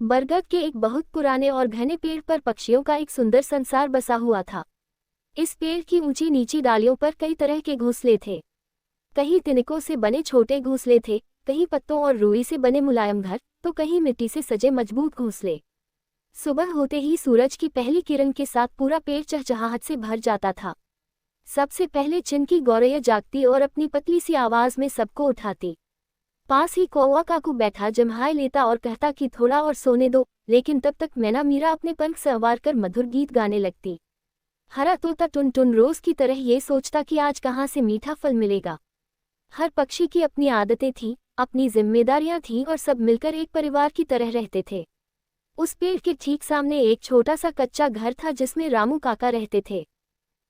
बरगद के एक बहुत पुराने और घने पेड़ पर पक्षियों का एक सुंदर संसार बसा हुआ था। इस पेड़ की ऊंची नीची डालियों पर कई तरह के घोंसले थे। कहीं तिनकों से बने छोटे घोंसले थे, कहीं पत्तों और रुई से बने मुलायम घर, तो कहीं मिट्टी से सजे मजबूत घोंसले। सुबह होते ही सूरज की पहली किरण के साथ पूरा पेड़ चहचहाहट से भर जाता था। सबसे पहले चिनकी गौरैया जागती और अपनी पतली सी आवाज में सबको उठाती। पास ही कौवा काकू बैठा जम्हाई लेता और कहता कि थोड़ा और सोने दो, लेकिन तब तक मैना मीरा अपने पंख संवार कर मधुर गीत गाने लगती। हरा तोता टुनटुन रोज की तरह ये सोचता कि आज कहाँ से मीठा फल मिलेगा। हर पक्षी की अपनी आदतें थीं, अपनी जिम्मेदारियां थीं और सब मिलकर एक परिवार की तरह रहते थे। उस पेड़ के ठीक सामने एक छोटा सा कच्चा घर था जिसमें रामू काका रहते थे।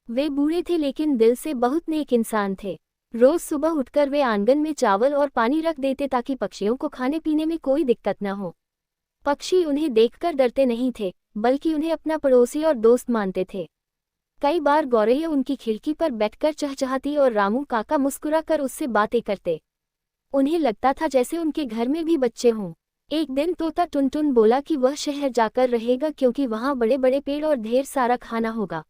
वे बूढ़े थे लेकिन दिल से बहुत नेक इंसान थे। रोज सुबह उठकर वे आंगन में चावल और पानी रख देते ताकि पक्षियों को खाने पीने में कोई दिक्कत न हो। पक्षी उन्हें देखकर डरते नहीं थे, बल्कि उन्हें अपना पड़ोसी और दोस्त मानते थे। कई बार गौरैया उनकी खिड़की पर बैठकर चहचहाती और रामू काका मुस्कुराकर उससे बातें करते। उन्हें लगता था जैसे उनके घर में भी बच्चे हों। एक दिन तोता टुनटुन बोला कि वह शहर जाकर रहेगा क्योंकि वहाँ बड़े बड़े पेड़ और ढेर सारा खाना होगा।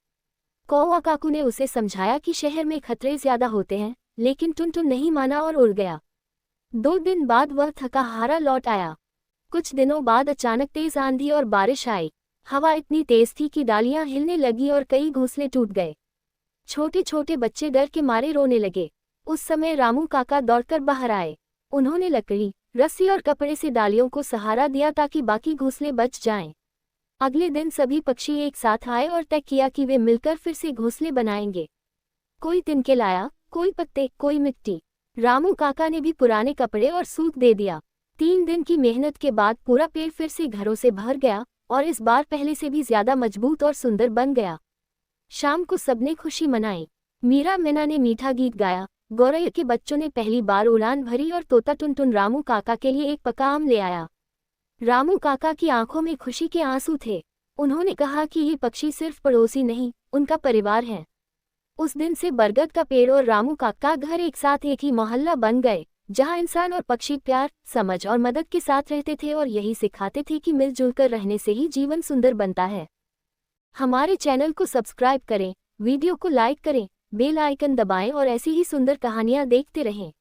कौवा काकू ने उसे समझाया कि शहर में खतरे ज्यादा होते हैं, लेकिन टुनटुन नहीं माना और उड़ गया। 2 दिन बाद वह थका हारा लौट आया। कुछ दिनों बाद अचानक तेज आंधी और बारिश आई। हवा इतनी तेज थी कि डालियां हिलने लगी और कई घोंसले टूट गए। छोटे छोटे बच्चे डर के मारे रोने लगे। उस समय रामू काका दौड़कर बाहर आए। उन्होंने लकड़ी, रस्सी और कपड़े से डालियों को सहारा दिया ताकि बाकी घोंसले बच जाएं। अगले दिन सभी पक्षी एक साथ आए और तय किया कि वे मिलकर फिर से घोंसले बनाएंगे। कोई तिनके लाया, कोई पत्ते, कोई मिट्टी। रामू काका ने भी पुराने कपड़े और सूत दे दिया। 3 दिन की मेहनत के बाद पूरा पेड़ फिर से घरों से भर गया और इस बार पहले से भी ज्यादा मजबूत और सुंदर बन गया। शाम को सबने खुशी मनाई। मीरा मैना ने मीठा गीत गाया, गौरैया के बच्चों ने पहली बार उड़ान भरी और तोता टुनटुन रामू काका के लिए एक पका आम ले आया। रामू काका की आंखों में खुशी के आंसू थे। उन्होंने कहा कि ये पक्षी सिर्फ पड़ोसी नहीं, उनका परिवार है। उस दिन से बरगद का पेड़ और रामू काका घर एक साथ एक ही मोहल्ला बन गए, जहां इंसान और पक्षी प्यार, समझ और मदद के साथ रहते थे और यही सिखाते थे कि मिलजुल कर रहने से ही जीवन सुंदर बनता है। हमारे चैनल को सब्सक्राइब करें, वीडियो को लाइक करें, बेल आइकन दबाएं और ऐसी ही सुंदर कहानियां देखते रहें।